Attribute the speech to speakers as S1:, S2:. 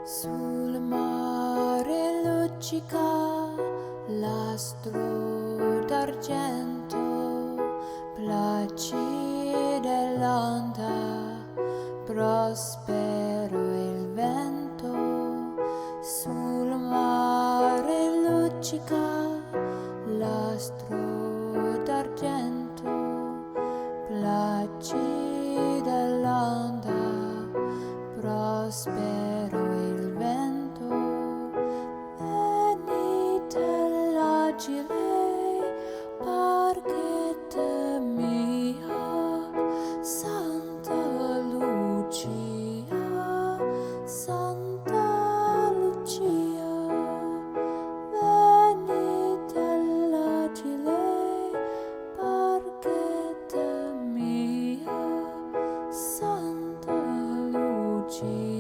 S1: Sul mare luccica l'astro d'argento, placida e lonta, prospero il vento. Sul mare luccica l'astro d'argento, placida e lonta, prospero il vento. Venite l'agile barchetta mia, Santa Lucia, Santa Lucia. Venite l'agile barchetta mia, Santa Lucia.